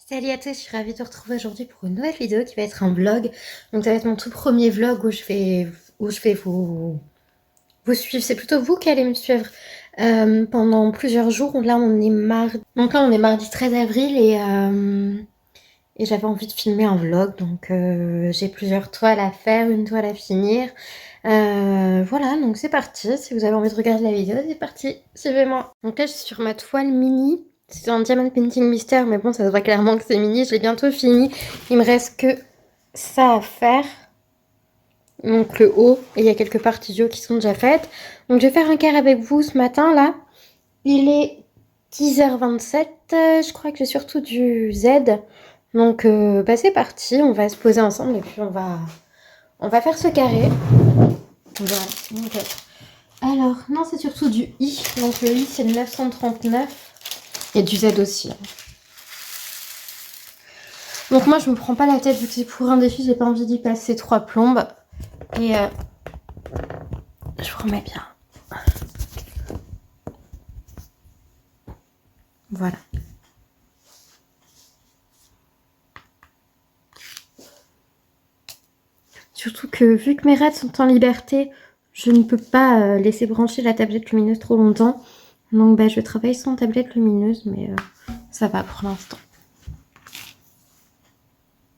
Salut à tous, je suis ravie de te retrouver aujourd'hui pour une nouvelle vidéo qui va être un vlog. Donc ça va être mon tout premier vlog où je vais vous suivre. C'est plutôt vous qui allez me suivre pendant plusieurs jours. Là on est mardi. Donc là on est mardi 13 avril et j'avais envie de filmer un vlog. Donc j'ai plusieurs toiles à faire, une toile à finir. Voilà, donc c'est parti. Si vous avez envie de regarder la vidéo, c'est parti. Suivez-moi. Donc là je suis sur ma toile mini. C'est un Diamond Painting Mystère, mais bon, ça se voit clairement que c'est mini. Je l'ai bientôt fini. Il me reste que ça à faire. Donc le haut, et il y a quelques parties du haut qui sont déjà faites. Donc je vais faire un quart avec vous ce matin, là. Il est 10h27. Je crois que j'ai surtout du Z. Donc bah, c'est parti. On va se poser ensemble et puis on va faire ce carré. Voilà. Donc, alors, non, c'est surtout du I. Donc le I, c'est le 939. Et du Z aussi. Donc moi je me prends pas la tête vu que c'est pour un défi, j'ai pas envie d'y passer 3 plombes. Et je vous remets bien. Voilà. Surtout que vu que mes raids sont en liberté, je ne peux pas laisser brancher la tablette lumineuse trop longtemps. Donc bah, je travaille sans tablette lumineuse, mais ça va pour l'instant.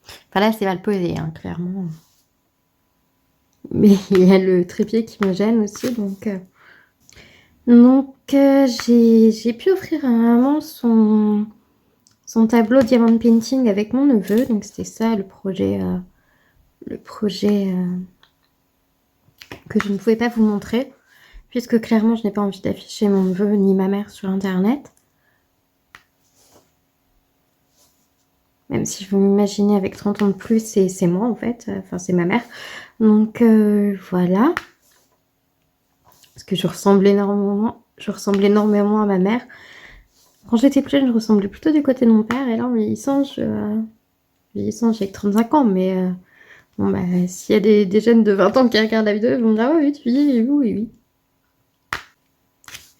Enfin là c'est mal posé, hein, clairement. Mais il y a le trépied qui me gêne aussi, donc... j'ai pu offrir à maman son tableau Diamond Painting avec mon neveu. Donc c'était ça le projet que je ne pouvais pas vous montrer. Puisque clairement je n'ai pas envie d'afficher mon neveu ni ma mère sur internet. Même si vous m'imaginez avec 30 ans de plus, c'est moi en fait. Enfin c'est ma mère. Donc voilà. Parce que je ressemble énormément à ma mère. Quand j'étais plus jeune, je ressemblais plutôt du côté de mon père. Et là en vieillissant, j'ai que 35 ans. Mais bon bah s'il y a des jeunes de 20 ans qui regardent la vidéo, ils vont me dire oh, oui, tu vieillis, oui.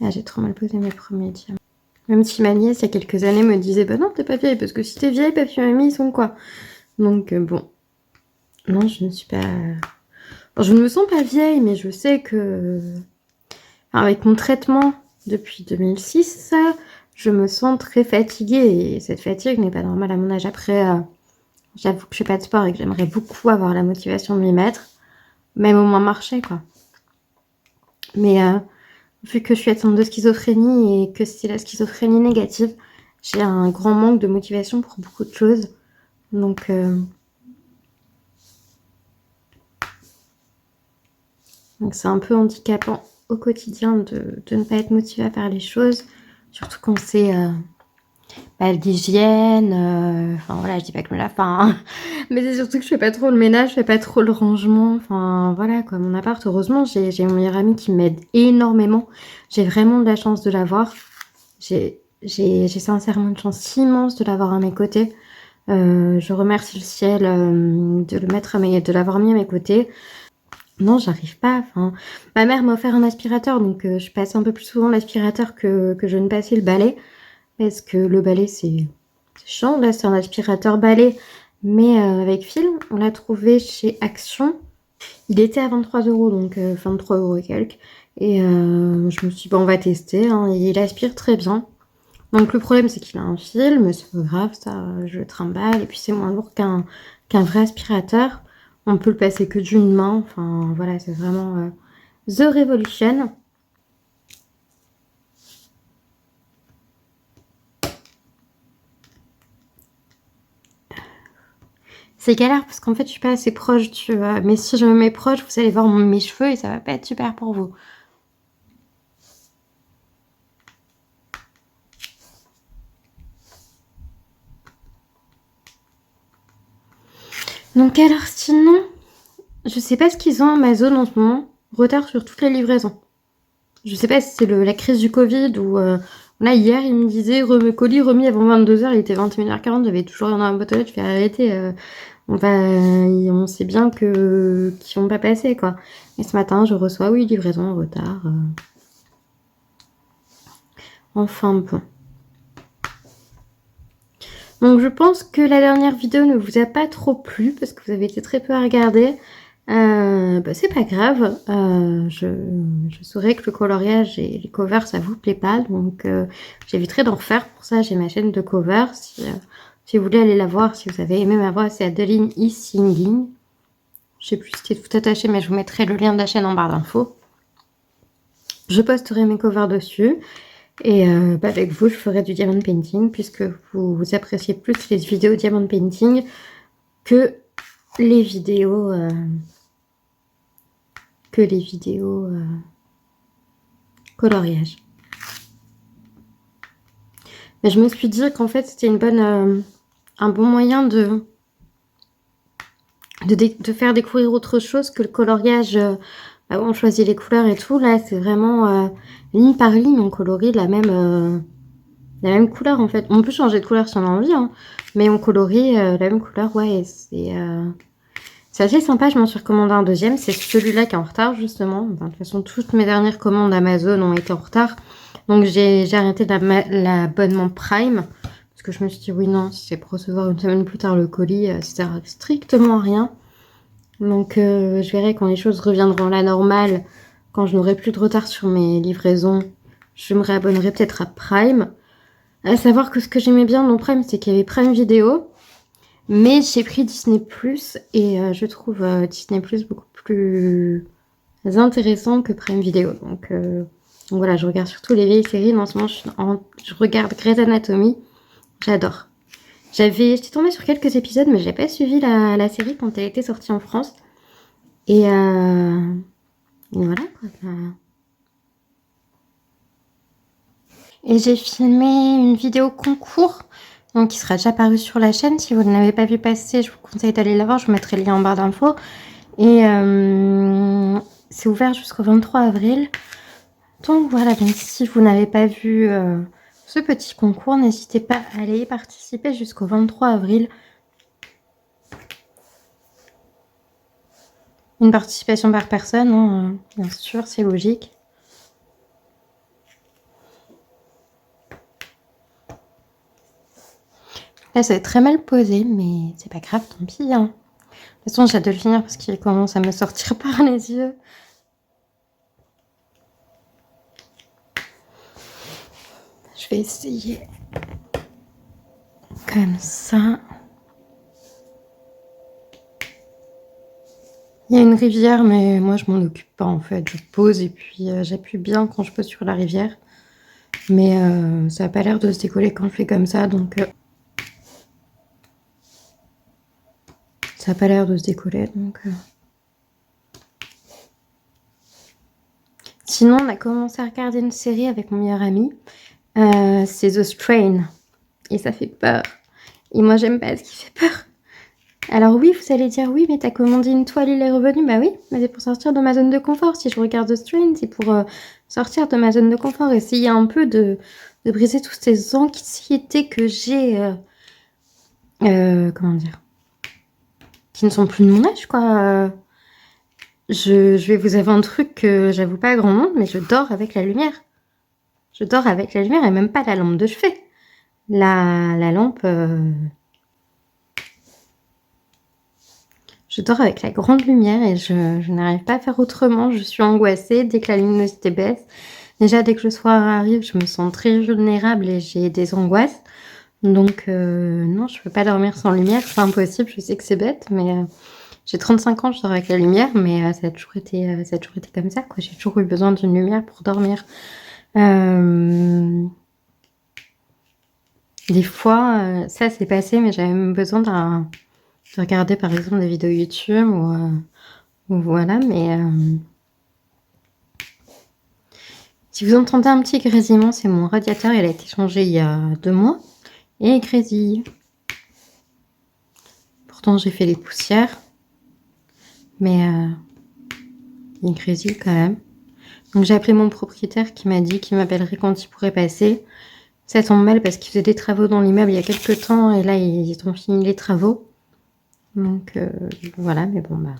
Ah, j'ai trop mal posé mes premiers diamants. Même si ma nièce, il y a quelques années, me disait bah non, t'es pas vieille, parce que si t'es vieille, papy et mamie, ils sont quoi? Donc bon. Non, je ne suis pas... Enfin, je ne me sens pas vieille, mais je sais que... Enfin, avec mon traitement depuis 2006, je me sens très fatiguée. Et cette fatigue n'est pas normale à mon âge. Après, j'avoue que je fais pas de sport et que j'aimerais beaucoup avoir la motivation de m'y mettre. Même au moins marcher, quoi. Mais vu que je suis atteinte de schizophrénie et que c'est la schizophrénie négative, j'ai un grand manque de motivation pour beaucoup de choses. Donc c'est un peu handicapant au quotidien de ne pas être motivé à faire les choses. Surtout quand c'est l'hygiène. Enfin voilà, je dis pas que je me lave pas. Hein. Mais c'est surtout que je fais pas trop le ménage, je fais pas trop le rangement. Enfin voilà quoi, mon appart, heureusement, j'ai mon meilleur ami qui m'aide énormément. J'ai vraiment de la chance de l'avoir. J'ai sincèrement une chance immense de l'avoir à mes côtés. Je remercie le ciel de l'avoir mis à mes côtés. Non, j'arrive pas. Enfin, ma mère m'a offert un aspirateur, donc je passe un peu plus souvent l'aspirateur que je ne passais le balai. Parce que le balai, c'est chiant. Là, c'est un aspirateur balai, mais avec fil. On l'a trouvé chez Action. Il était à 23 €, donc 23 € et quelques. Et je me suis dit, bon, on va tester. Hein, et il aspire très bien. Donc le problème, c'est qu'il a un fil, mais c'est pas grave, ça, je le trimballe. Et puis c'est moins lourd qu'un vrai aspirateur. On peut le passer que d'une main. Enfin, voilà, c'est vraiment The Revolution. C'est galère parce qu'en fait, je suis pas assez proche, tu vois. Mais si je me mets proche, vous allez voir mes cheveux et ça va pas être super pour vous. Donc alors, sinon, je sais pas ce qu'ils ont Amazon en ce moment. Retard sur toutes les livraisons. Je sais pas si c'est la crise du Covid ou... là, hier, il me disait colis remis avant 22h, il était 21h40, j'avais toujours rien dans ma boîte aux lettres, je fais arrêter. On sait bien qu'ils vont pas passer, quoi. Et ce matin, je reçois, oui, livraison en retard. Enfin, bon. Donc je pense que la dernière vidéo ne vous a pas trop plu parce que vous avez été très peu à regarder. C'est pas grave. Je saurais que le coloriage et les covers ça vous plaît pas, donc j'éviterai d'en refaire. Pour ça j'ai ma chaîne de covers. Si vous voulez aller la voir, si vous avez aimé ma voix, c'est Adeline is Singing. Je sais plus ce qui est tout attaché, mais je vous mettrai le lien de la chaîne en barre d'infos. Je posterai mes covers dessus. Et avec vous, je ferai du diamond painting puisque vous appréciez plus les vidéos diamond painting que les vidéos coloriage. Mais je me suis dit qu'en fait c'était un bon moyen de faire découvrir autre chose que le coloriage. On choisit les couleurs et tout. Là c'est vraiment ligne par ligne on colorie la même couleur en fait. On peut changer de couleur si on a envie, hein, mais on colorie la même couleur. Ouais, c'est assez sympa. Je m'en suis recommandé un deuxième. C'est celui-là qui est en retard justement. Enfin, de toute façon, toutes mes dernières commandes Amazon ont été en retard. Donc j'ai arrêté l'abonnement Prime. Parce que je me suis dit, oui, non, si c'est pour recevoir une semaine plus tard le colis, ça sert strictement à rien. Donc je verrai quand les choses reviendront à la normale, quand je n'aurai plus de retard sur mes livraisons, je me réabonnerai peut-être à Prime. À savoir que ce que j'aimais bien dans Prime, c'est qu'il y avait Prime Vidéo. Mais j'ai pris Disney+, et je trouve Disney+, beaucoup plus intéressant que Prime Vidéo. Donc voilà, je regarde surtout les vieilles séries. En ce moment, je regarde Grey's Anatomy. J'adore. J'étais tombée sur quelques épisodes, mais j'ai pas suivi la série quand elle était sortie en France. Et voilà quoi. Et j'ai filmé une vidéo concours, donc qui sera déjà parue sur la chaîne. Si vous ne l'avez pas vu passer, je vous conseille d'aller la voir. Je vous mettrai le lien en barre d'infos. Et c'est ouvert jusqu'au 23 avril. Donc voilà, donc si vous n'avez pas vu ce petit concours, n'hésitez pas à aller y participer jusqu'au 23 avril. Une participation par personne, hein, bien sûr, c'est logique. Là, ça va être très mal posé, mais c'est pas grave, tant pis. Hein. De toute façon, j'ai hâte de le finir parce qu'il commence à me sortir par les yeux. Je vais essayer comme ça. Il y a une rivière, mais moi, je m'en occupe pas, en fait. Je pose et puis j'appuie bien quand je pose sur la rivière. Mais ça n'a pas l'air de se décoller quand je fais comme ça, donc... ça n'a pas l'air de se décoller, donc... Sinon, on a commencé à regarder une série avec mon meilleur ami. C'est The Strain. Et ça fait peur. Et moi, j'aime pas ce qui fait peur. Alors oui, vous allez dire, oui, mais t'as commandé une toile, il est revenu. Bah oui, mais c'est pour sortir de ma zone de confort. Si je regarde The Strain, c'est pour sortir de ma zone de confort. Essayer un peu de briser toutes ces anxiétés que j'ai... comment dire, qui ne sont plus de mon âge, quoi. Je vais vous avouer un truc que j'avoue pas à grand monde, mais je dors avec la lumière. Je dors avec la lumière et même pas la lampe de chevet. La lampe... je dors avec la grande lumière et je n'arrive pas à faire autrement. Je suis angoissée dès que la luminosité baisse. Déjà, dès que le soir arrive, je me sens très vulnérable et j'ai des angoisses. Donc, non, je peux pas dormir sans lumière. C'est impossible, je sais que c'est bête, mais... j'ai 35 ans, je dors avec la lumière, mais ça a toujours été comme ça, quoi. J'ai toujours eu besoin d'une lumière pour dormir. Des fois, ça s'est passé, mais j'avais même besoin de regarder, par exemple, des vidéos YouTube ou voilà, mais... si vous entendez un petit grésillement, c'est mon radiateur, il a été changé il y a 2 mois, et il grésille. Pourtant, j'ai fait les poussières, mais il grésille quand même. Donc j'ai appelé mon propriétaire qui m'a dit qu'il m'appellerait quand il pourrait passer. Ça tombe mal parce qu'il faisait des travaux dans l'immeuble il y a quelques temps et là ils ont fini les travaux. Donc voilà, mais bon bah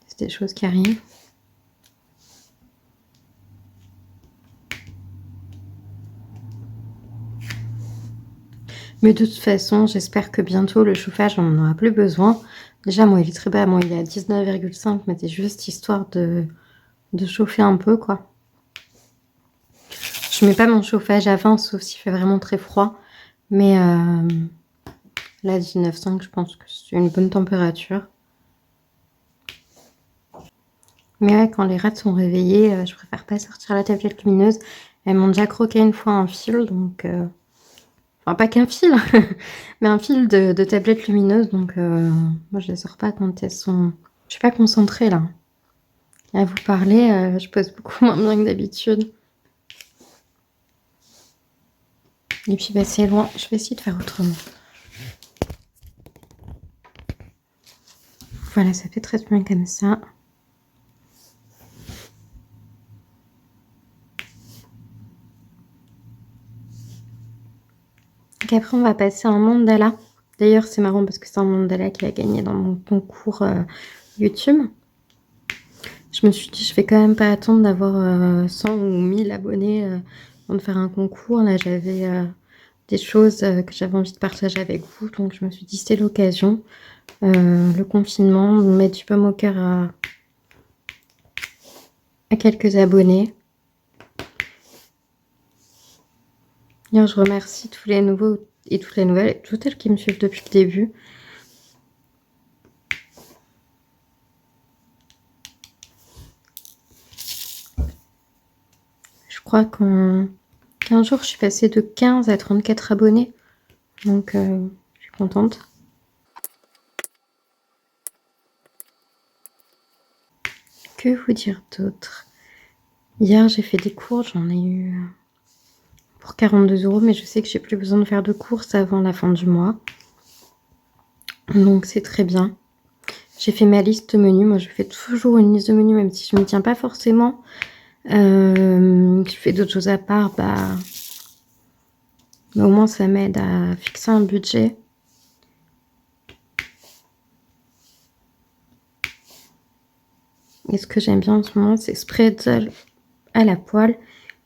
c'est des choses qui arrivent. Mais de toute façon, j'espère que bientôt le chauffage, on n'en aura plus besoin. Déjà, moi, il est très bas. Moi, il est à 19,5, mais c'est juste histoire de chauffer un peu, quoi. Je mets pas mon chauffage à 20, sauf s'il fait vraiment très froid. Mais là, 19,5, je pense que c'est une bonne température. Mais ouais, quand les rats sont réveillés, je préfère pas sortir la tablette lumineuse. Elles m'ont déjà croqué une fois un fil, donc... Enfin, pas qu'un fil, mais un fil de tablette lumineuse. Donc, moi, je les sors pas quand elles sont... Je suis pas concentrée, là. À vous parler, je pose beaucoup moins bien que d'habitude. Et puis, bah, c'est loin. Je vais essayer de faire autrement. Voilà, ça fait très bien comme ça. Donc après, on va passer à un mandala. D'ailleurs, c'est marrant parce que c'est un mandala qui a gagné dans mon concours YouTube. Je me suis dit, je vais quand même pas attendre d'avoir 100 ou 1000 abonnés avant de faire un concours. Là, j'avais des choses que j'avais envie de partager avec vous. Donc, je me suis dit, c'est l'occasion. Le confinement, mettre du pomme au cœur à quelques abonnés. D'ailleurs, je remercie tous les nouveaux et toutes les nouvelles, et toutes celles qui me suivent depuis le début. Je crois qu'en 15 jours, je suis passée de 15 à 34 abonnés. Donc, je suis contente. Que vous dire d'autre? Hier, j'ai fait des courses. J'en ai eu pour 42 €, mais je sais que j'ai plus besoin de faire de courses avant la fin du mois. Donc, c'est très bien. J'ai fait ma liste de menus. Moi, je fais toujours une liste de menus, même si je ne me tiens pas forcément. Je fais d'autres choses à part, mais au moins ça m'aide à fixer un budget. Et ce que j'aime bien en ce moment, c'est spreadel à la poêle.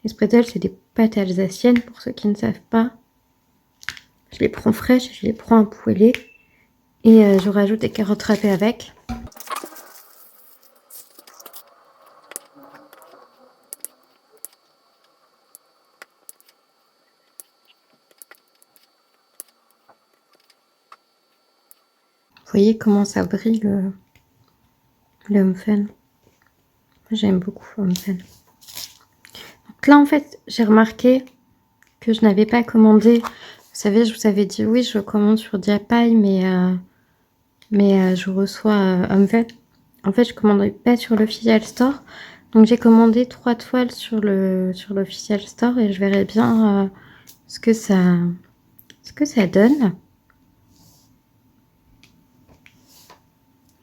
Les spreadels, c'est des pâtes alsaciennes, pour ceux qui ne savent pas. Je les prends fraîches, je les prends à poêler. Et je rajoute des carottes râpées avec. Vous voyez comment ça brille le Humfen. J'aime beaucoup le Humfen. Donc là, en fait, j'ai remarqué que je n'avais pas commandé. Vous savez, je vous avais dit oui, je commande sur Diapaï, mais je reçois Humfen. En fait, je commande pas sur l'official store. Donc j'ai commandé 3 toiles sur l'official store et je verrai bien ce que ça donne.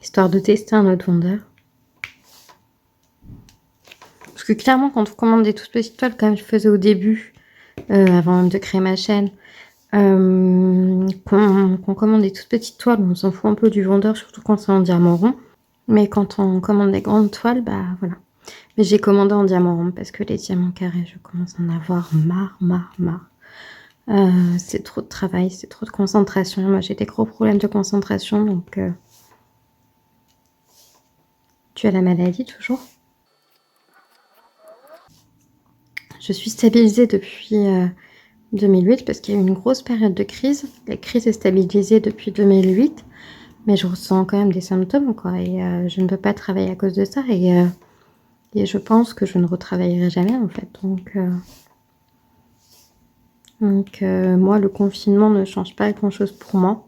Histoire de tester un autre vendeur. Parce que clairement, quand on commande des toutes petites toiles, comme je faisais au début, avant même de créer ma chaîne, qu'on commande des toutes petites toiles, on s'en fout un peu du vendeur, surtout quand c'est en diamant rond. Mais quand on commande des grandes toiles, bah voilà. Mais j'ai commandé en diamant rond parce que les diamants carrés, je commence à en avoir marre. C'est trop de travail, c'est trop de concentration. Moi, j'ai des gros problèmes de concentration, donc... Tu as la maladie toujours? Je suis stabilisée depuis 2008 parce qu'il y a eu une grosse période de crise. La crise est stabilisée depuis 2008, mais je ressens quand même des symptômes, quoi. Et je ne peux pas travailler à cause de ça. Et je pense que je ne retravaillerai jamais, en fait. Donc moi, le confinement ne change pas grand-chose pour moi.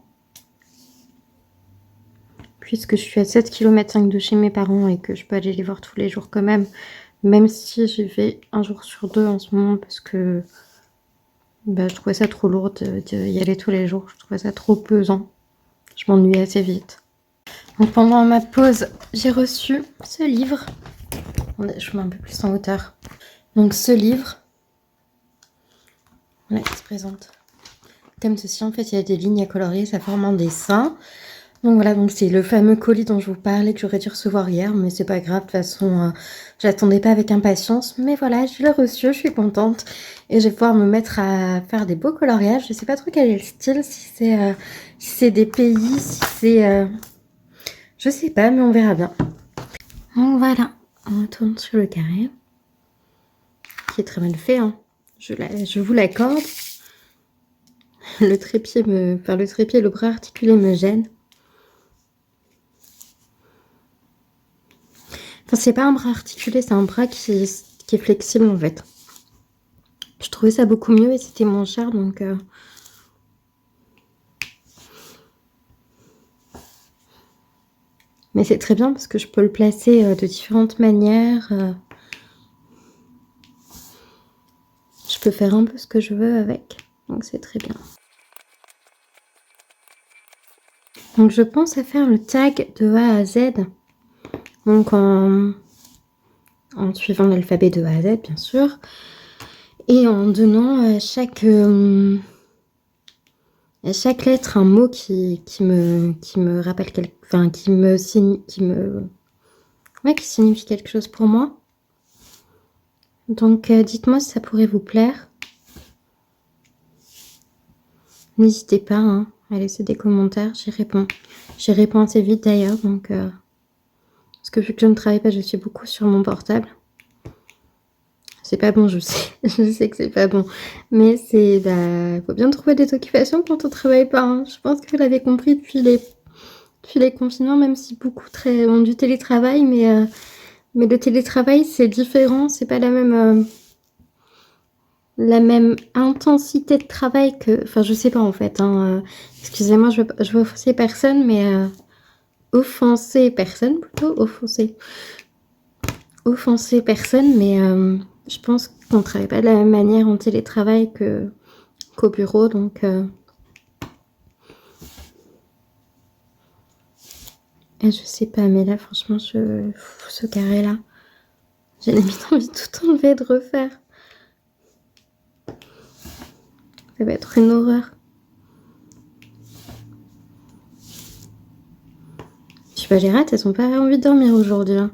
Puisque je suis à 7,5 km de chez mes parents et que je peux aller les voir tous les jours quand même si j'y vais un jour sur deux en ce moment parce que je trouvais ça trop lourd d'y aller tous les jours. Je trouvais ça trop pesant. Je m'ennuie assez vite. Donc pendant ma pause, j'ai reçu ce livre. Attendez, je mets un peu plus en hauteur. Donc ce livre, voilà, il se présente comme ceci. En fait, il y a des lignes à colorier, ça forme un dessin. Donc voilà, donc c'est le fameux colis dont je vous parlais que j'aurais dû recevoir hier, mais c'est pas grave, de toute façon, j'attendais pas avec impatience. Mais voilà, je l'ai reçu, je suis contente. Et je vais pouvoir me mettre à faire des beaux coloriages. Je sais pas trop quel est le style, si c'est des pays, si c'est... je sais pas, mais on verra bien. Donc voilà, on retourne sur le carré, qui est très mal fait, hein. Je vous l'accorde. Le trépied et le bras articulé me gênent. Enfin, c'est pas un bras articulé, c'est un bras qui est flexible en fait. Je trouvais ça beaucoup mieux et c'était moins cher, donc... Mais c'est très bien parce que je peux le placer de différentes manières. Je peux faire un peu ce que je veux avec, donc c'est très bien. Donc je pense à faire le tag de A à Z, donc en suivant l'alphabet de A à Z bien sûr, et en donnant à chaque lettre un mot qui me rappelle enfin qui signifie quelque chose pour moi. Donc dites-moi si ça pourrait vous plaire. N'hésitez pas hein, à laisser des commentaires, j'y réponds. J'y réponds assez vite d'ailleurs, donc parce que vu que je ne travaille pas, je suis beaucoup sur mon portable. C'est pas bon, je sais, je sais que c'est pas bon, mais faut bien trouver des occupations quand on travaille pas. Hein. Je pense que vous l'avez compris depuis les confinements, même si beaucoup ont du télétravail, mais le télétravail c'est différent, c'est pas la même intensité de travail que... Enfin, je sais pas en fait. Hein. Excusez-moi, je veux offenser personne, mais... offenser personne, plutôt. Offenser personne, mais je pense qu'on ne travaille pas de la même manière en télétravail qu'au bureau, donc... Et je sais pas, mais là, franchement, ce carré-là, j'ai limite envie de tout enlever et de refaire. Ça va être une horreur. Je sais pas, les rats, elles ont pas envie de dormir aujourd'hui. Hein.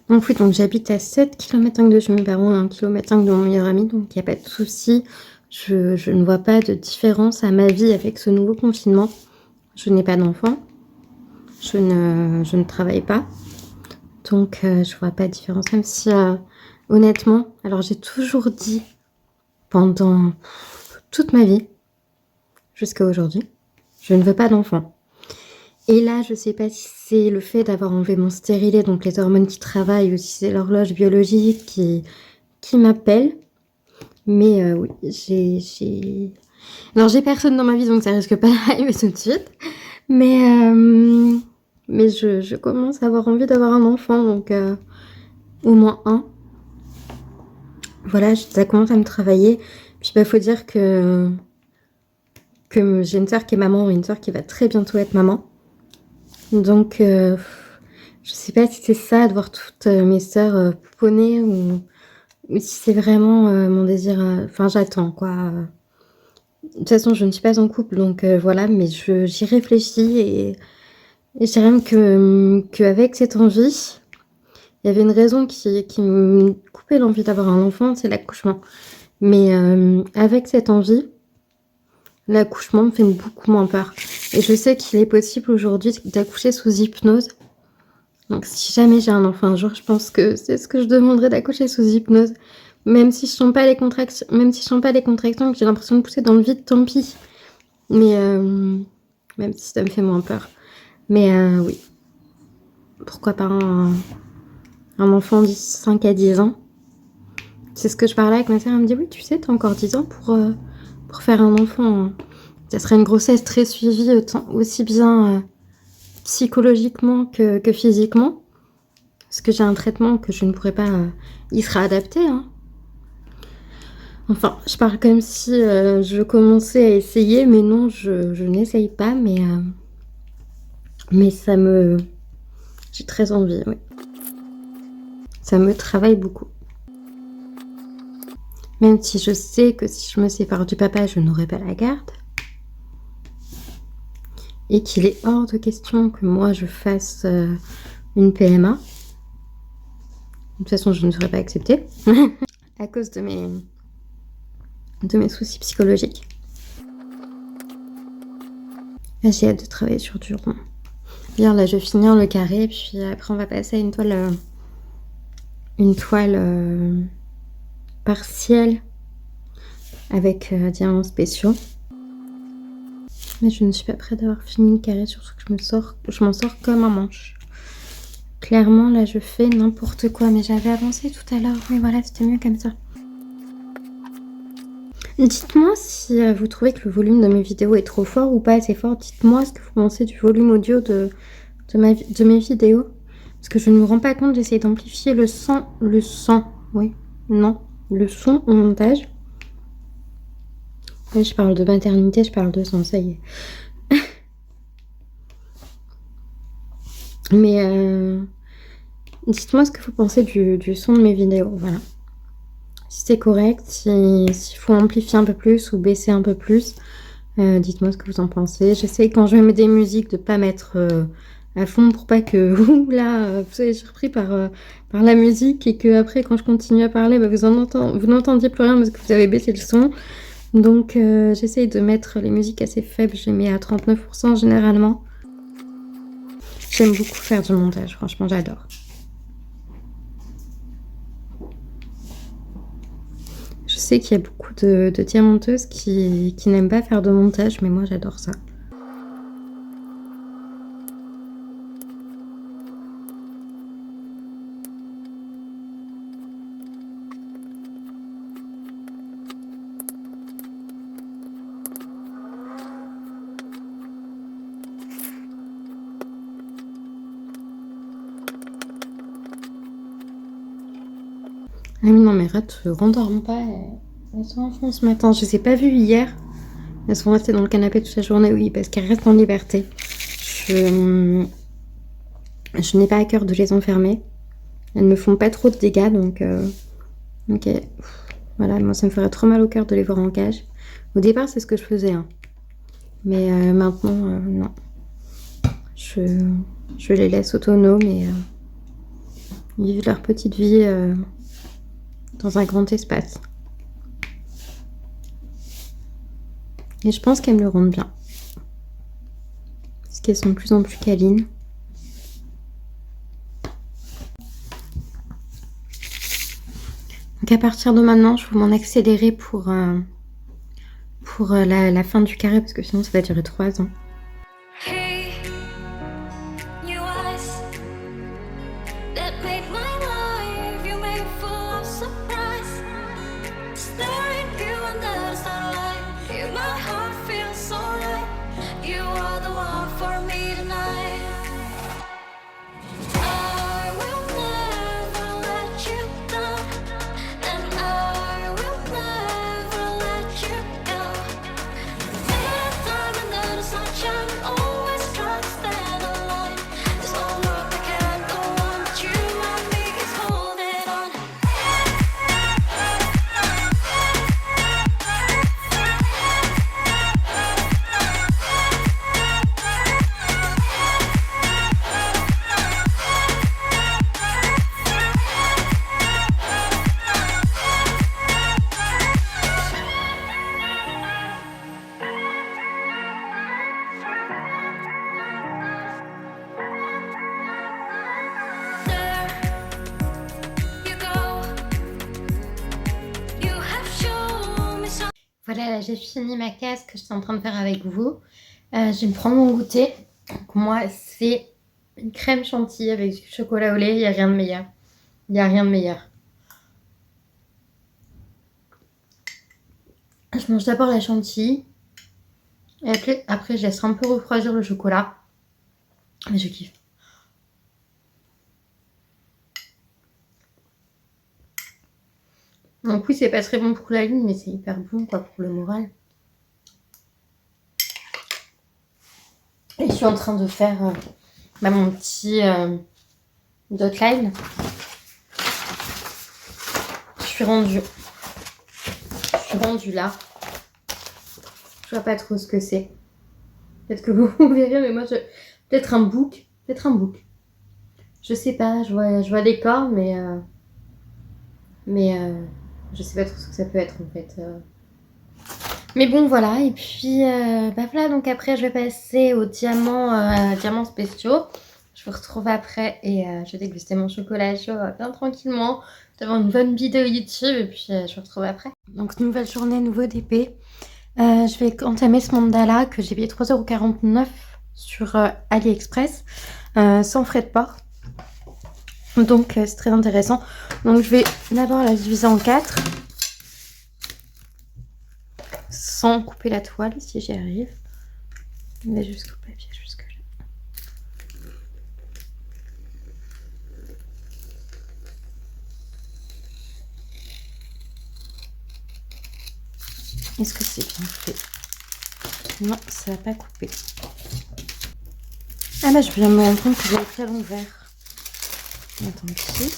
Donc oui, donc j'habite à 7 km de chez mes parents, 1 km de mon meilleur ami, donc il n'y a pas de souci. Je ne vois pas de différence à ma vie avec ce nouveau confinement. Je n'ai pas d'enfant. Je ne travaille pas. Donc je vois pas de différence, même si honnêtement, alors j'ai toujours dit pendant toute ma vie, jusqu'à aujourd'hui, je ne veux pas d'enfant. Et là, je sais pas si c'est le fait d'avoir enlevé mon stérilet, donc les hormones qui travaillent, ou si c'est l'horloge biologique qui m'appelle. Mais oui, Alors, j'ai personne dans ma vie, donc ça risque pas d'arriver tout de suite. Mais je commence à avoir envie d'avoir un enfant, donc au moins un. Voilà, ça commence à me travailler. Puis, faut dire que j'ai une soeur qui est maman et une soeur qui va très bientôt être maman. Donc, je sais pas si c'est ça, de voir toutes mes sœurs pouponner ou si c'est vraiment mon désir. Enfin, j'attends, quoi. De toute façon, je ne suis pas en couple, donc voilà, mais j'y réfléchis et je dirais même qu'avec cette envie, il y avait une raison qui me coupait l'envie d'avoir un enfant, c'est l'accouchement. Mais avec cette envie, l'accouchement me fait beaucoup moins peur. Et je sais qu'il est possible aujourd'hui d'accoucher sous hypnose. Donc si jamais j'ai un enfant un jour, je pense que c'est ce que je demanderais, d'accoucher sous hypnose. Même si je sens pas les contractions, que j'ai l'impression de pousser dans le vide, tant pis. Mais même si ça me fait moins peur. Mais oui. Pourquoi pas un enfant de 5 à 10 ans. C'est ce que je parlais avec ma sœur. Elle me dit, oui, tu sais, t'as encore 10 ans pour faire un enfant. Ça serait une grossesse très suivie, aussi bien psychologiquement que physiquement. Parce que j'ai un traitement que je ne pourrais pas... il sera adapté, hein. Enfin, je parle comme si je commençais à essayer, mais non, je n'essaye pas, mais j'ai très envie, oui. Ça me travaille beaucoup. Même si je sais que si je me sépare du papa, je n'aurai pas la garde. et qu'il est hors de question que moi je fasse une PMA. De toute façon, je ne serais pas acceptée à cause de mes soucis psychologiques. J'ai hâte de travailler sur du rond. Bien, là, je vais finir le carré, puis après, on va passer à une toile partielle avec diamants spéciaux. Mais je ne suis pas prête d'avoir fini le carré, surtout que je m'en sors comme un manche. Clairement, là, je fais n'importe quoi, mais j'avais avancé tout à l'heure. Mais voilà, c'était mieux comme ça. Dites-moi si vous trouvez que le volume de mes vidéos est trop fort ou pas assez fort. Dites-moi ce que vous pensez du volume audio de mes vidéos. Parce que je ne me rends pas compte, j'essaie d'amplifier le son au montage. Oui, je parle de maternité, je parle de son, ça y est. Mais dites-moi ce que vous pensez du son de mes vidéos, voilà. Si c'est correct, s'il faut amplifier un peu plus ou baisser un peu plus, dites-moi ce que vous en pensez. J'essaie quand je mets des musiques de pas mettre à fond pour pas que vous soyez surpris par la musique et que après quand je continue à parler, vous n'entendiez plus rien parce que vous avez baissé le son. Donc j'essaye de mettre les musiques assez faibles, je les mets à 39% généralement. J'aime beaucoup faire du montage, franchement j'adore. Je sais qu'il y a beaucoup de diamanteuses qui n'aiment pas faire de montage, mais moi j'adore ça. Ah oui, non, mes rats se rendorment pas. Elles sont en fond ce matin. Je les ai pas vues hier. Elles sont restées dans le canapé toute la journée, oui, parce qu'elles restent en liberté. Je n'ai pas à cœur de les enfermer. Elles me font pas trop de dégâts, donc... Ok. Voilà, moi, ça me ferait trop mal au cœur de les voir en cage. Au départ, c'est ce que je faisais, hein. Mais maintenant, non. Je les laisse autonomes et vivent leur petite vie dans un grand espace. Et je pense qu'elles me le rendent bien. Parce qu'elles sont de plus en plus câlines. Donc à partir de maintenant, je vais m'en accélérer pour la fin du carré, parce que sinon ça va durer 3 ans. Voilà, là j'ai fini ma case que j'étais en train de faire avec vous. Je vais me prendre mon goûter. Donc moi, c'est une crème chantilly avec du chocolat au lait. Il n'y a rien de meilleur. Il n'y a rien de meilleur. Je mange d'abord la chantilly. Et après, je laisse un peu refroidir le chocolat. Mais je kiffe. Donc oui, c'est pas très bon pour la ligne, mais c'est hyper bon quoi pour le moral. Et je suis en train de faire mon petit dotline. Je suis rendue là. Je vois pas trop ce que c'est. Peut-être que vous, vous verrez, mais moi, peut-être un bouc. Peut-être un bouc. Je sais pas, je vois des cornes, mais je sais pas trop ce que ça peut être en fait. Mais bon, voilà. Et puis, bah voilà. Donc après, je vais passer aux diamants spéciaux. Je vous retrouve après et je vais déguster mon chocolat chaud bien tranquillement. Devant une bonne vidéo YouTube et puis je vous retrouve après. Donc, nouvelle journée, nouveau DP. Je vais entamer ce mandala que j'ai payé 3,49 € sur AliExpress sans frais de port. Donc, c'est très intéressant. Donc, je vais d'abord la diviser en 4 sans couper la toile si j'y arrive. Mais jusqu'au papier, jusque là. Est-ce que c'est bien fait? Non, ça va pas couper. Ah bah je viens de me rendre compte que j'avais très l'envers. Attends, ici.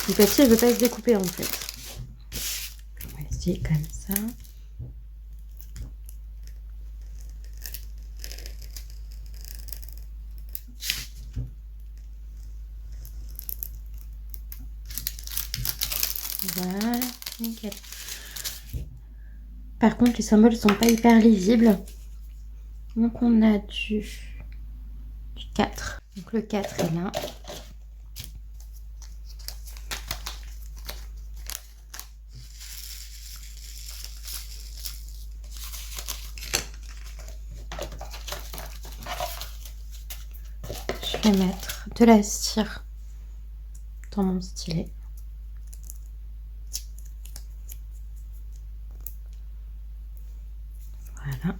Le papier, elle veut pas se découper en fait. On va essayer comme ça. Voilà, nickel. Par contre, les symboles sont pas hyper lisibles. Donc on a du 4. Donc le 4 est là. Je vais mettre de la cire dans mon stylet. Voilà.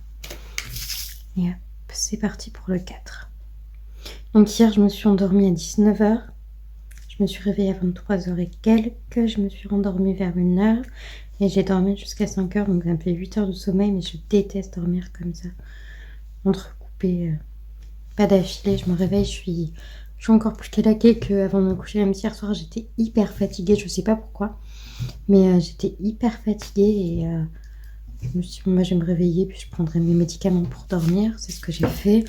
Et hop, c'est parti pour le 4. Donc hier, je me suis endormie à 19 h. Je me suis réveillée à 23 h et quelques. Je me suis rendormie vers 1 h. Et j'ai dormi jusqu'à 5 h. Donc ça me fait 8 h de sommeil. Mais je déteste dormir comme ça. Entrecoupé. Pas d'affilée. Je me réveille. Je suis encore plus claquée qu'avant de me coucher. Même hier soir, j'étais hyper fatiguée. Je sais pas pourquoi. Mais j'étais hyper fatiguée. Et je me suis dit, moi, je vais me réveiller. Puis je prendrai mes médicaments pour dormir. C'est ce que j'ai fait.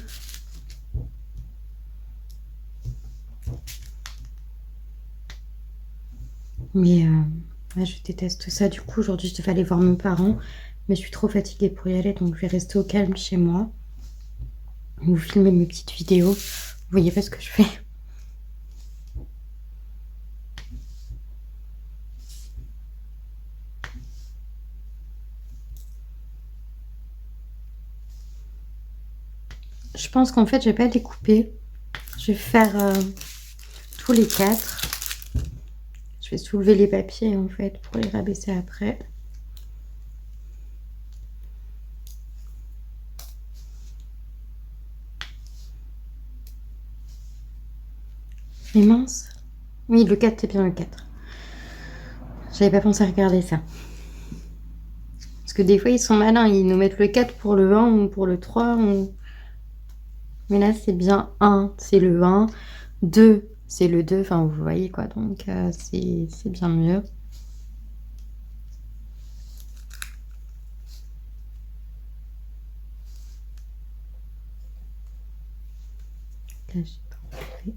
Mais ouais, je déteste ça. Du coup, aujourd'hui, je devais aller voir mes parents. Mais je suis trop fatiguée pour y aller. Donc, je vais rester au calme chez moi. Vous filmer mes petites vidéos. Vous voyez pas ce que je fais. Je pense qu'en fait, je vais pas les couper. Je vais faire tous les 4. Je vais soulever les papiers, en fait, pour les rabaisser après. Mais mince. Oui, le 4, c'est bien le 4. J'avais pas pensé à regarder ça. Parce que des fois, ils sont malins. Ils nous mettent le 4 pour le 1 ou pour le 3. Mais là, c'est bien 1, c'est le 1. 2, c'est le 2. Enfin, vous voyez quoi. Donc, c'est bien mieux. Là, j'ai pas fait.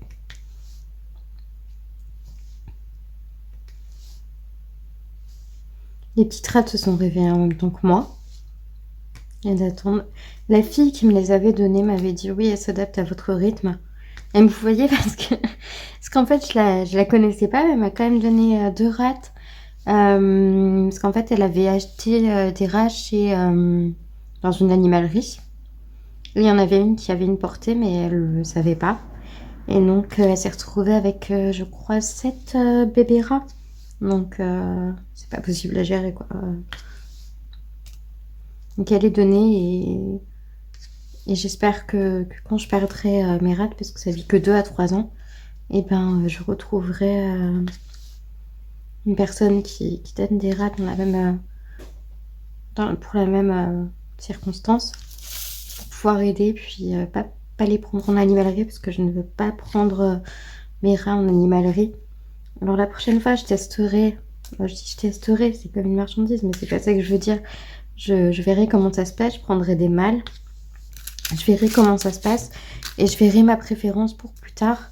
Les petites rats se sont réveillées en même temps que moi. Et d'attendre. La fille qui me les avait données m'avait dit oui, elle s'adapte à votre rythme. Et vous voyez, parce qu'en fait, je la connaissais pas, mais elle m'a quand même donné 2 rats. Parce qu'en fait, elle avait acheté des rats dans une animalerie. Et il y en avait une qui avait une portée, mais elle ne le savait pas. Et donc, elle s'est retrouvée avec, je crois, 7 bébés rats. Donc, c'est pas possible à gérer, quoi. Donc, elle est donnée et j'espère que quand je perdrai mes rats, parce que ça vit que 2 à 3 ans, et ben, je retrouverai une personne qui donne des rats dans la même, pour la même circonstance, pour pouvoir aider, puis pas les prendre en animalerie, parce que je ne veux pas prendre mes rats en animalerie. Alors la prochaine fois, je testerai. Moi, je dis je testerai, c'est comme une marchandise, mais c'est pas ça que je veux dire. Je verrai comment ça se passe, je prendrai des mâles Je verrai comment ça se passe et je verrai ma préférence pour plus tard.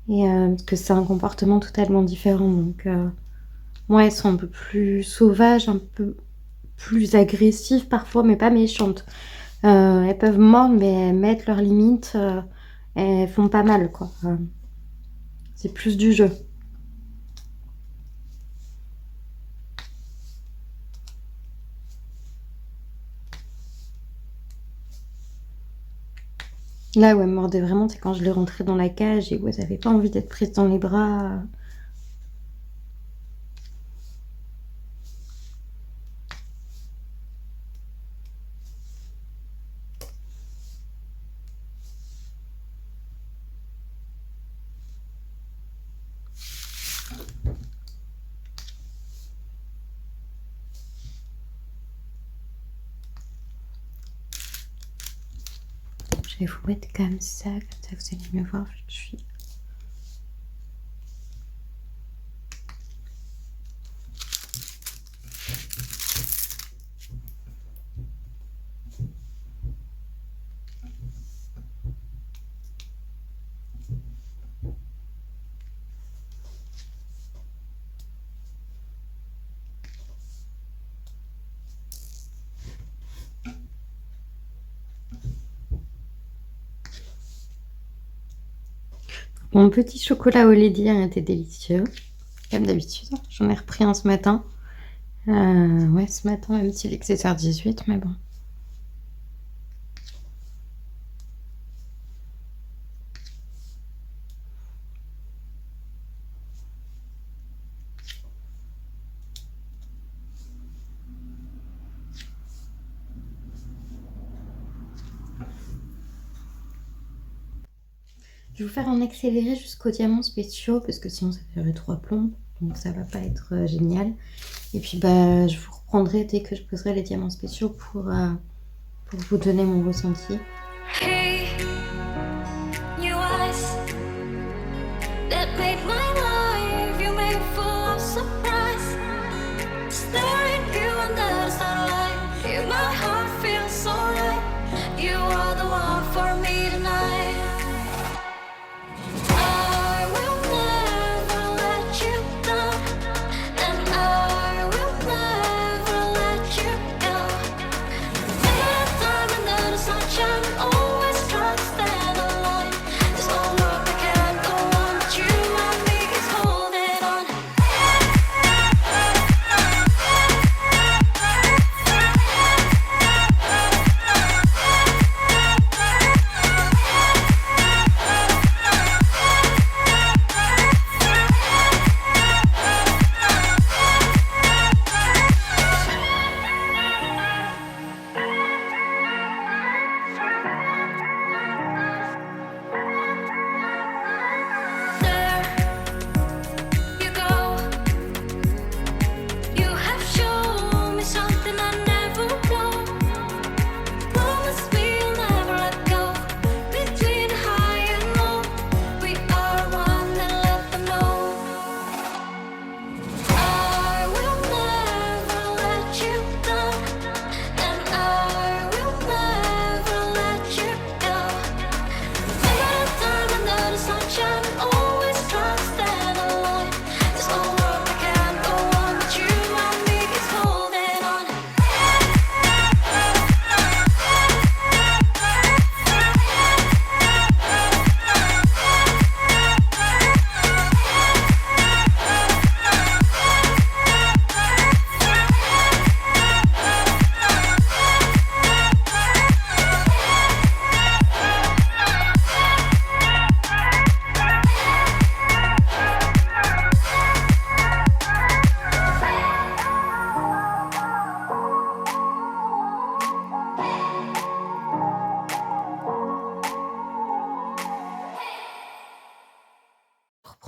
Et parce que c'est un comportement totalement différent. Donc, moi, elles sont un peu plus sauvages, un peu plus agressives parfois, mais pas méchantes. Elles peuvent mordre, mais elles mettent leurs limites. Elles font pas mal, quoi. C'est plus du jeu. Là où elle me mordait vraiment, c'est quand je l'ai rentrée dans la cage et où elle avait pas envie d'être prise dans les bras. Je vais vous mettre comme ça vous allez mieux voir. Je suis... Mon petit chocolat au lait d'hier était délicieux, comme d'habitude. J'en ai repris un ce matin. Ouais, ce matin, même s'il est que 7h18, mais bon. Je vais vous faire en accéléré jusqu'aux diamants spéciaux parce que sinon ça ferait 3 plombes. Donc ça va pas être génial. Et puis bah je vous reprendrai dès que je poserai les diamants spéciaux pour vous donner mon ressenti. Hey, new eyes that made my life, you made full of surprise. Staring you under the starlight, you, my heart feels so right. You are the one for me tonight.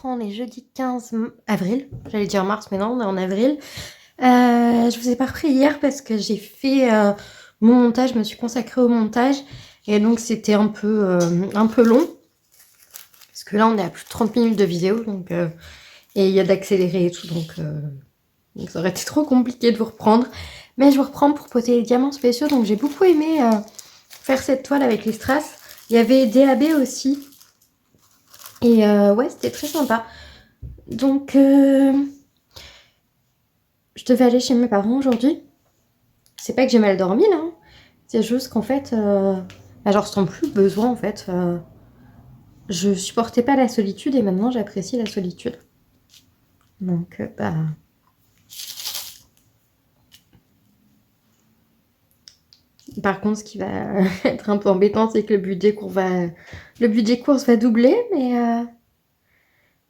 On est jeudi 15 avril, j'allais dire mars, mais non, on est en avril. Je vous ai pas repris hier parce que j'ai fait mon montage, je me suis consacrée au montage et donc c'était un peu long parce que là on est à plus de 30 minutes de vidéo donc, et il y a d'accéléré et tout donc ça aurait été trop compliqué de vous reprendre, mais je vous reprends pour poser les diamants spéciaux. Donc j'ai beaucoup aimé faire cette toile avec les strass. Il y avait DAB aussi. Et ouais, c'était très sympa. Donc, je devais aller chez mes parents aujourd'hui. C'est pas que j'ai mal dormi là. C'est juste qu'en fait, je ressens plus le besoin en fait. Je supportais pas la solitude et maintenant j'apprécie la solitude. Donc, Par contre, ce qui va être un peu embêtant, c'est que le budget course va doubler, mais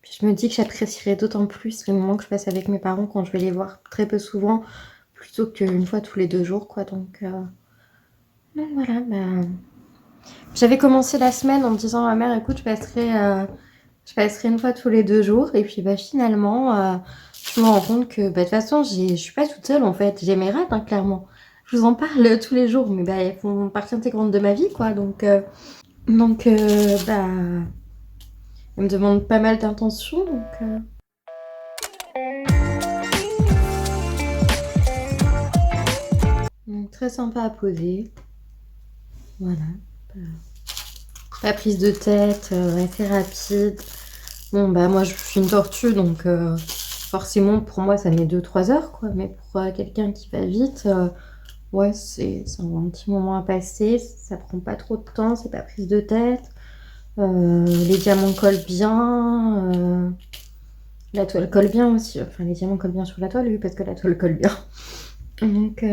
puis je me dis que j'apprécierais d'autant plus les moments que je passe avec mes parents quand je vais les voir très peu souvent, plutôt qu'une fois tous les 2 jours, quoi. Donc voilà, j'avais commencé la semaine en me disant à ma mère, écoute, je passerai une fois tous les 2 jours, et puis finalement, je me rends compte que de toute façon, je suis pas toute seule en fait, j'ai mes rêves, hein, clairement. Je vous en parle tous les jours, mais elles font partie intégrante de ma vie, quoi. Donc, elle me demande pas mal d'intentions, donc très sympa à poser. Voilà. Pas prise de tête, assez rapide. Bon, moi, je suis une tortue, donc forcément, pour moi, ça met 2-3 heures, quoi. Mais pour quelqu'un qui va vite, ouais, c'est un petit moment à passer. Ça prend pas trop de temps, c'est pas prise de tête. Les diamants collent bien. La toile colle bien aussi. Enfin, les diamants collent bien sur la toile, oui, parce que la toile colle bien. Donc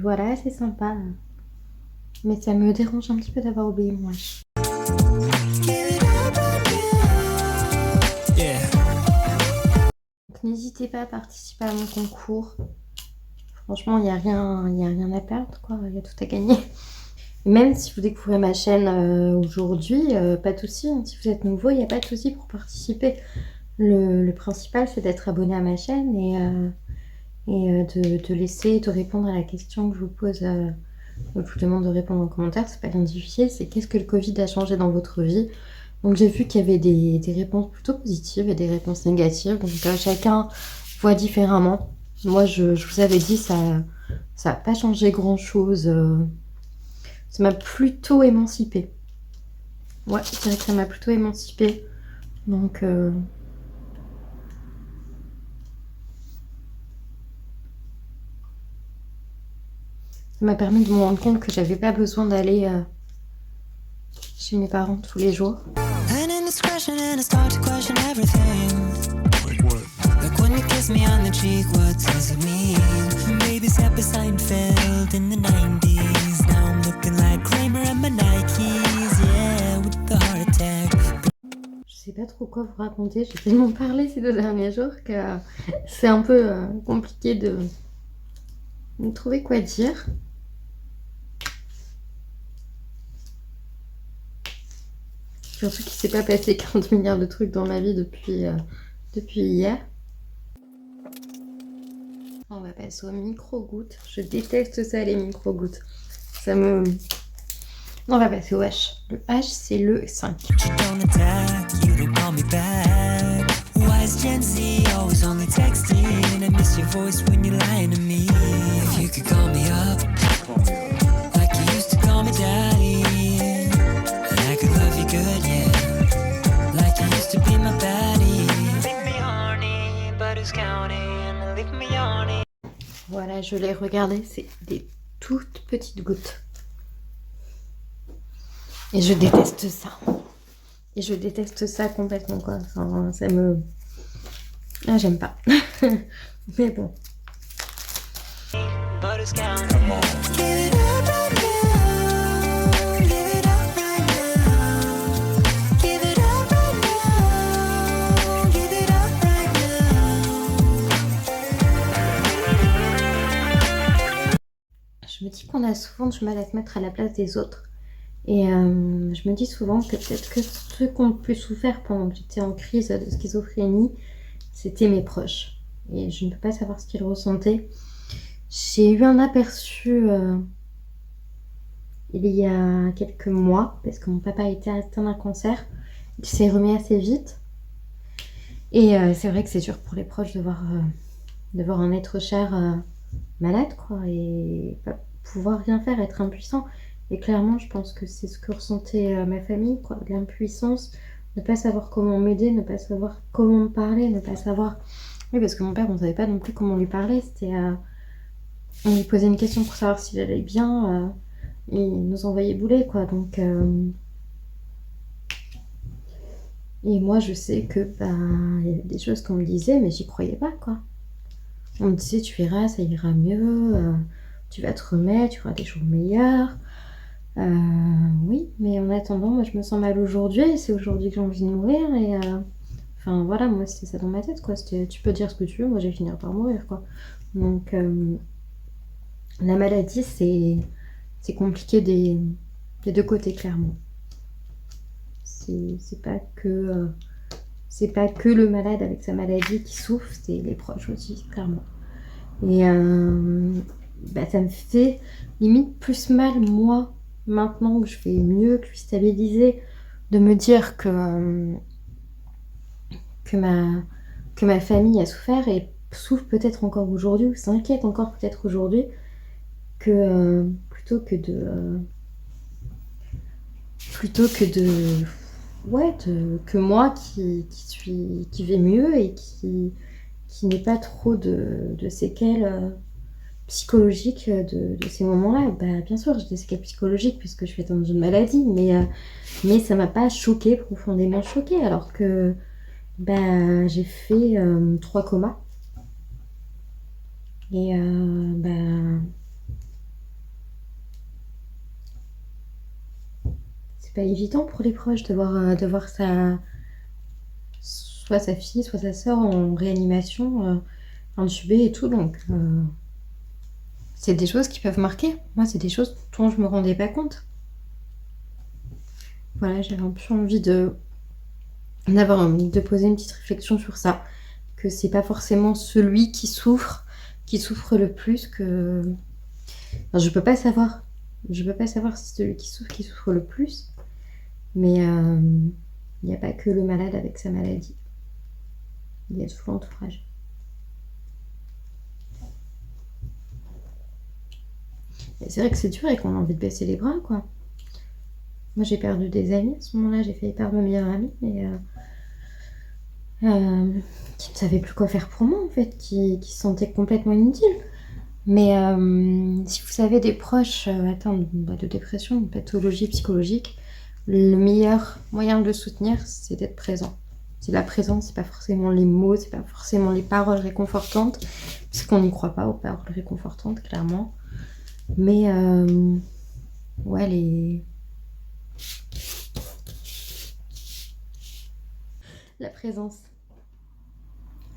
voilà, c'est sympa. Mais ça me dérange un petit peu d'avoir oublié mon H. Donc n'hésitez pas à participer à mon concours. Franchement, il n'y a rien à perdre, quoi. Il y a tout à gagner. Même si vous découvrez ma chaîne aujourd'hui, pas de souci. Hein. Si vous êtes nouveau, il n'y a pas de souci pour participer. Le principal, c'est d'être abonné à ma chaîne et de répondre à la question que je vous pose. Je vous demande de répondre en commentaire. C'est pas bien difficile. C'est qu'est-ce que le Covid a changé dans votre vie? Donc j'ai vu qu'il y avait des réponses plutôt positives et des réponses négatives. Donc chacun voit différemment. Moi, je vous avais dit, ça n'a pas changé grand-chose. Ça m'a plutôt émancipée. Ouais, je dirais que ça m'a plutôt émancipée. Donc, ça m'a permis de me rendre compte que j'avais pas besoin d'aller chez mes parents tous les jours. Je sais pas trop quoi vous raconter, j'ai tellement parlé ces 2 derniers jours que c'est un peu compliqué de trouver quoi dire. Surtout qu'il s'est pas passé 40 milliards de trucs dans ma vie depuis hier. On va passer aux micro-gouttes. Je déteste ça, les micro-gouttes. On va passer au H. Le H, c'est le 5. Voilà, je l'ai regardé, c'est des toutes petites gouttes. Et je déteste ça. Et je déteste ça complètement, quoi. Enfin, ça me... Ah, j'aime pas. Mais bon. Je me dis qu'on a souvent du mal à se mettre à la place des autres. Et je me dis souvent que peut-être que ceux qui ont le plus souffert pendant que j'étais en crise de schizophrénie, c'était mes proches. Et je ne peux pas savoir ce qu'ils ressentaient. J'ai eu un aperçu il y a quelques mois, parce que mon papa a été atteint d'un cancer. Il s'est remis assez vite. Et c'est vrai que c'est dur pour les proches de voir un être cher malade, quoi, et pas pouvoir rien faire, être impuissant. Et clairement, je pense que c'est ce que ressentait ma famille, quoi, de l'impuissance, ne pas savoir comment m'aider, ne pas savoir comment me parler, ne pas savoir... Oui, parce que mon père, on ne savait pas non plus comment lui parler, c'était... on lui posait une question pour savoir s'il allait bien, il nous envoyait bouler, quoi, donc... Et moi, je sais que, ben, il y avait des choses qu'on me disait, mais j'y croyais pas, quoi. On me disait, tu verras, ça ira mieux, tu vas te remettre, tu auras des jours meilleurs. Oui, mais en attendant, moi je me sens mal aujourd'hui, et c'est aujourd'hui que j'ai envie de mourir, et enfin voilà, moi c'était ça dans ma tête, quoi. C'était, tu peux dire ce que tu veux, moi je vais finir par mourir, quoi. Donc la maladie, c'est compliqué des deux côtés, clairement. C'est pas que c'est pas que le malade avec sa maladie qui souffre, c'est les proches aussi, clairement. Et bah, ça me fait limite plus mal, moi, maintenant que je vais mieux, que je suis stabilisée, de me dire que, ma, que ma famille a souffert et souffre peut-être encore aujourd'hui, ou s'inquiète encore peut-être aujourd'hui, que plutôt que de ouais, que moi qui vais mieux et qui n'ai pas trop de séquelles psychologiques de ces moments-là. Bah, bien sûr, j'ai des séquelles psychologiques puisque je suis atteinte d'une maladie, mais ça m'a pas choquée, profondément choquée, alors que bah, j'ai fait 3 comas. Et bah, c'est pas évident pour les proches de voir soit sa fille, soit sa sœur en réanimation, intubée et tout. Donc, c'est des choses qui peuvent marquer. Moi, c'est des choses dont je me rendais pas compte. Voilà, j'avais un peu envie de poser une petite réflexion sur ça. Que c'est pas forcément celui qui souffre le plus que... Enfin, je peux pas savoir. Je peux pas savoir si c'est celui qui souffre le plus. Mais il n'y a pas que le malade avec sa maladie. Il y a tout l'entourage. Et c'est vrai que c'est dur et qu'on a envie de baisser les bras, quoi. Moi, j'ai perdu des amis à ce moment-là. J'ai failli perdre ma meilleure amie, mais qui ne savait plus quoi faire pour moi, en fait, qui se sentait complètement inutile. Mais si vous avez des proches atteints de dépression, de pathologie psychologique, le meilleur moyen de le soutenir, c'est d'être présent. C'est la présence, c'est pas forcément les mots, c'est pas forcément les paroles réconfortantes, parce qu'on n'y croit pas aux paroles réconfortantes, clairement. Mais ouais, la présence.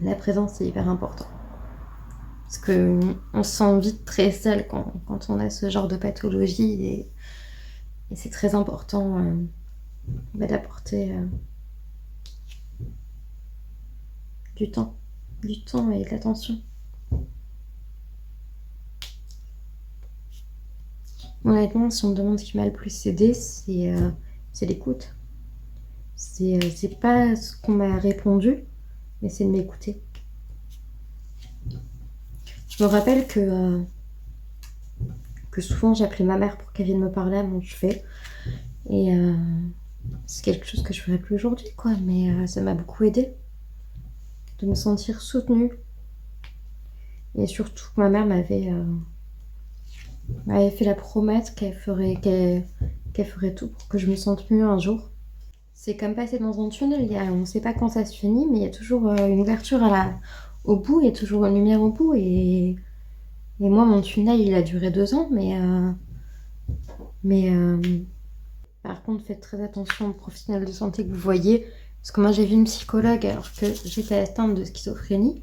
La présence, c'est hyper important. Parce qu'on se sent vite très seul quand on a ce genre de pathologie, et c'est très important d'apporter du temps et de l'attention. Honnêtement, si on me demande ce qui m'a le plus aidé, c'est l'écoute. C'est pas ce qu'on m'a répondu, mais c'est de m'écouter. Je me rappelle que souvent j'appelais ma mère pour qu'elle vienne me parler à mon chevet. Et c'est quelque chose que je ferais plus aujourd'hui, quoi. Mais ça m'a beaucoup aidé de me sentir soutenue. Et surtout, ma mère m'avait fait la promesse qu'elle ferait tout pour que je me sente mieux un jour. C'est comme passer dans un tunnel. On ne sait pas quand ça se finit, mais il y a toujours une ouverture au bout, il y a toujours une lumière au bout. Et moi, mon tunnel, il a duré 2 ans, mais par contre, faites très attention aux professionnels de santé que vous voyez. Parce que moi, j'ai vu une psychologue alors que j'étais atteinte de schizophrénie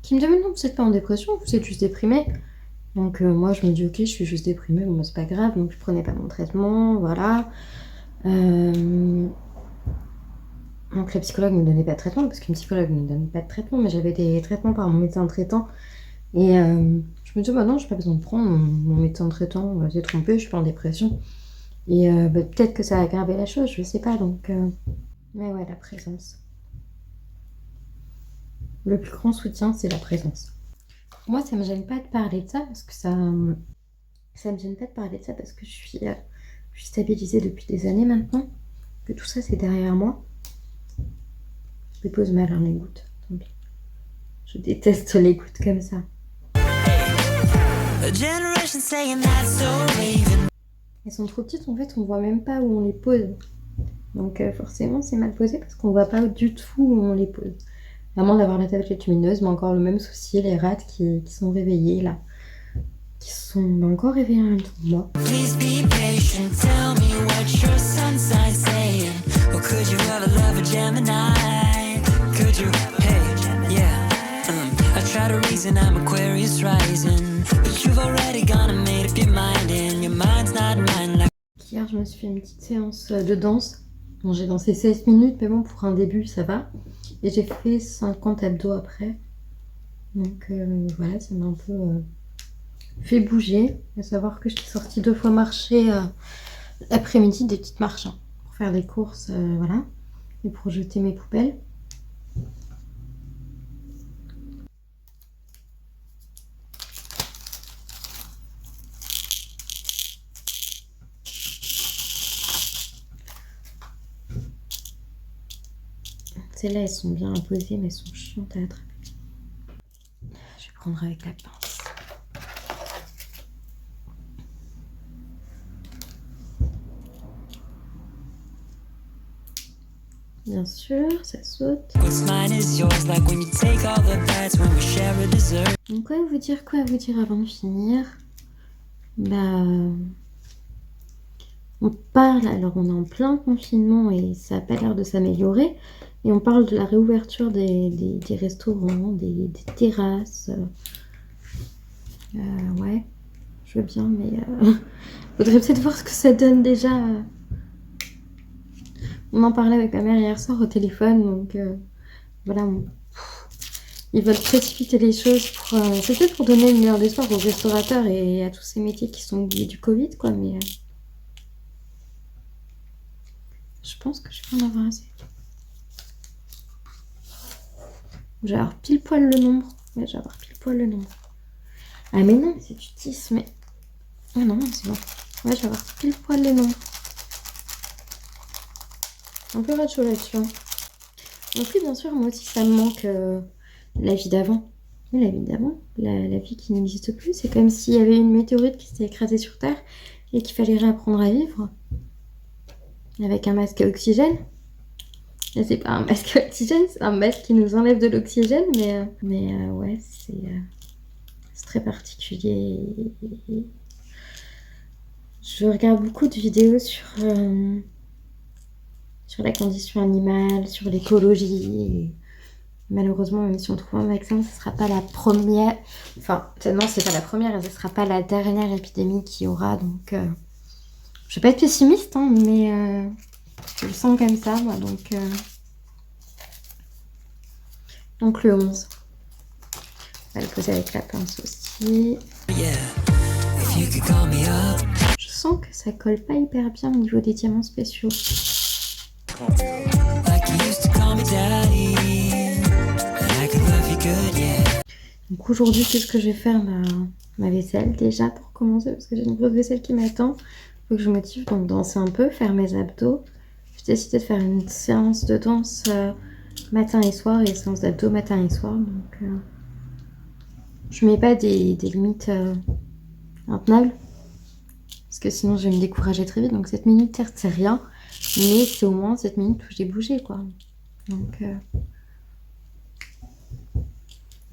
qui me dit mais non, vous n'êtes pas en dépression, vous êtes juste déprimée. Donc moi, je me dis ok, je suis juste déprimée, bon, c'est pas grave. Donc je prenais pas mon traitement, voilà. Donc la psychologue ne me donnait pas de traitement parce qu'une psychologue ne me donne pas de traitement, mais j'avais des traitements par mon médecin traitant. Et je me dis bah non, j'ai pas besoin de prendre mon médecin traitant, s'est trompé, je suis pas en dépression. Et bah, peut-être que ça a aggravé la chose, je sais pas. Donc mais ouais, la présence. Le plus grand soutien, c'est la présence. Moi, ça me gêne pas de parler de ça parce que Ça me gêne pas de parler de ça parce que je suis stabilisée depuis des années maintenant. Que tout ça, c'est derrière moi. Je pose mal hein, les gouttes. Tant pis. Je déteste les gouttes comme ça. Elles sont trop petites, en fait, on voit même pas où on les pose. Donc forcément, c'est mal posé parce qu'on voit pas du tout où on les pose. À moins d'avoir la tablette lumineuse, mais encore le même souci, les rats qui sont réveillés là. Qui sont encore réveillés en même temps que moi. Please be patient, tell me what your sun sign saying. Or could you ever love a Gemini? Could you, hey, yeah. I try to reason I'm Aquarius rising. But you've already gone and made up your mind. And your mind's not mine like... Hier, je me suis fait une petite séance de danse. Bon, j'ai dansé 16 minutes, mais bon, pour un début, ça va. Et j'ai fait 50 abdos après. Donc voilà, ça m'a un peu fait bouger. À savoir que je suis sortie 2 fois marcher l'après-midi, des petites marches, hein, pour faire des courses, voilà. Et pour jeter mes poubelles. Celles-là, elles sont bien imposées, mais elles sont chiantes à attraper. Je vais prendre avec la pince. Bien sûr, ça saute. Donc quoi vous dire avant de finir? Bah... on parle, alors on est en plein confinement et ça n'a pas l'air de s'améliorer. Et on parle de la réouverture des restaurants, des terrasses. Ouais, je veux bien, mais faudrait peut-être voir ce que ça donne déjà. On en parlait avec ma mère hier soir au téléphone, donc voilà. Ils veulent précipiter les choses pour... c'est peut-être pour donner une lueur d'espoir aux restaurateurs et à tous ces métiers qui sont oubliés du Covid, quoi, mais... je pense que je vais en avoir assez. Je vais avoir pile poil le nombre. Ouais, je vais avoir pile poil le nombre. Ah mais non, c'est du 10, mais... ah non, c'est bon. Ouais, je vais avoir pile poil le nombre. Un peu ras de chaud là-dessus. Hein. Donc oui, bien sûr, moi aussi, ça me manque la vie d'avant. Oui, la vie d'avant, la vie qui n'existe plus. C'est comme s'il y avait une météorite qui s'était écrasée sur Terre et qu'il fallait réapprendre à vivre. Avec un masque à oxygène. Et c'est pas un masque à oxygène, c'est un masque qui nous enlève de l'oxygène, mais ouais, c'est très particulier. Je regarde beaucoup de vidéos sur la condition animale, sur l'écologie. Malheureusement, même si on trouve un vaccin, ce ne sera pas la première... enfin, non, c'est pas la première et ce ne sera pas la dernière épidémie qu'il y aura, donc... je vais pas être pessimiste, hein, mais je le sens comme ça, moi, donc le 11. On va le poser avec la pince aussi. Je sens que ça colle pas hyper bien au niveau des diamants spéciaux. Donc aujourd'hui, qu'est-ce que je vais faire? Ma vaisselle déjà pour commencer, parce que j'ai une grosse vaisselle qui m'attend. Il faut que je me motive, donc danser un peu, faire mes abdos. J'ai décidé de faire une séance de danse matin et soir et séance d'abdos matin et soir. Donc je mets pas des limites intenables, parce que sinon je vais me décourager très vite. Donc 7 minutes, certes, c'est rien, mais c'est au moins 7 minutes où j'ai bougé, quoi. Donc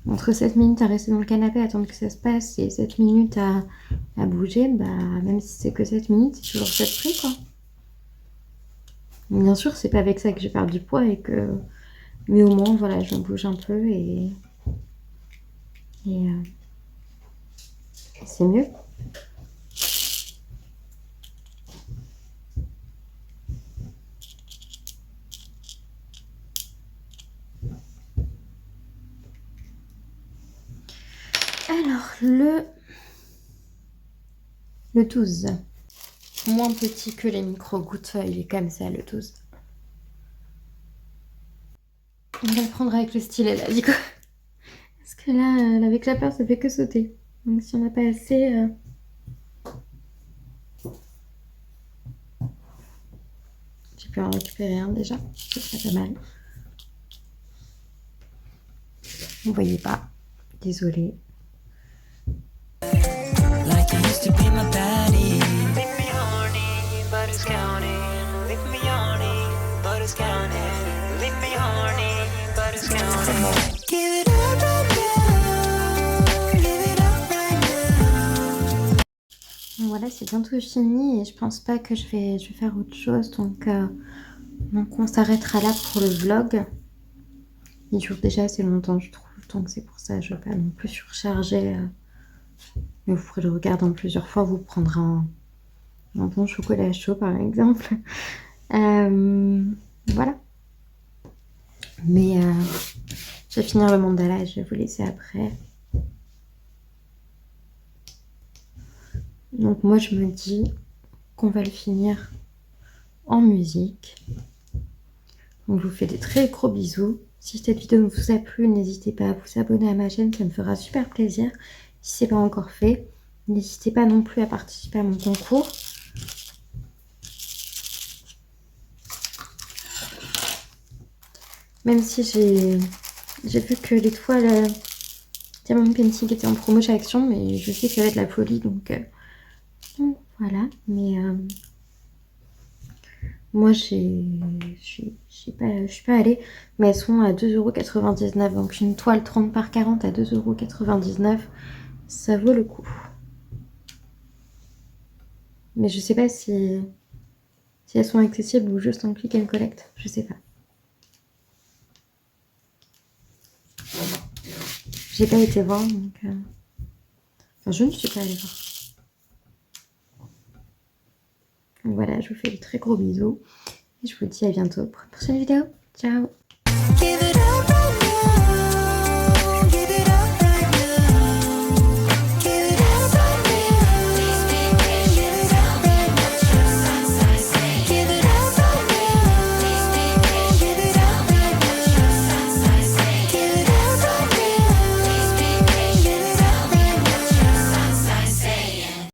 entre 7 minutes à rester dans le canapé, attendre que ça se passe, et 7 minutes à bouger, bah même si c'est que 7 minutes, c'est toujours 7 prix, quoi. Bien sûr, c'est pas avec ça que je perds du poids mais au moins, voilà, je bouge un peu et c'est mieux. Alors, le 12. Moins petit que les micro-gouttes, il est comme ça, le 12. On va le prendre avec le stylet, là, du coup. Parce que là, avec la paire, ça fait que sauter. Donc si on n'a pas assez... peux en récupérer un déjà. C'est déjà pas mal. Vous voyez pas. Désolée. Like you used to be my baddie. Leave me horny, but it's counting. Leave me horny, but it's counting. Leave me horny, but it's counting. Give it up right now. Give it up right now. Voilà, c'est bientôt fini et je pense pas que je vais faire autre chose. Donc on s'arrêtera là pour le vlog. Il dure déjà assez longtemps, je trouve. Donc c'est pour ça que je ne veux pas non plus surcharger. Mais vous pourrez le regarder en plusieurs fois. Vous prendrez un bon chocolat chaud, par exemple. Voilà. Mais je vais finir le mandala et je vais vous laisser après. Donc moi, je me dis qu'on va le finir en musique. Donc je vous fais des très gros bisous. Si cette vidéo vous a plu, n'hésitez pas à vous abonner à ma chaîne, ça me fera super plaisir. Si ce n'est pas encore fait, n'hésitez pas non plus à participer à mon concours. Même si j'ai vu que l'étoile Diamond Painting était en promo chez Action, mais je sais que ça va être la folie, donc voilà. Mais moi, je suis pas allée, mais elles sont à 2,99 €. Donc une toile 30 par 40 à 2,99 €, ça vaut le coup. Mais je sais pas si elles sont accessibles ou juste en click and collect, je sais pas. J'ai pas été voir, donc enfin, je ne suis pas allée voir. Donc voilà, je vous fais de très gros bisous et je vous dis à bientôt pour une prochaine vidéo. Ciao!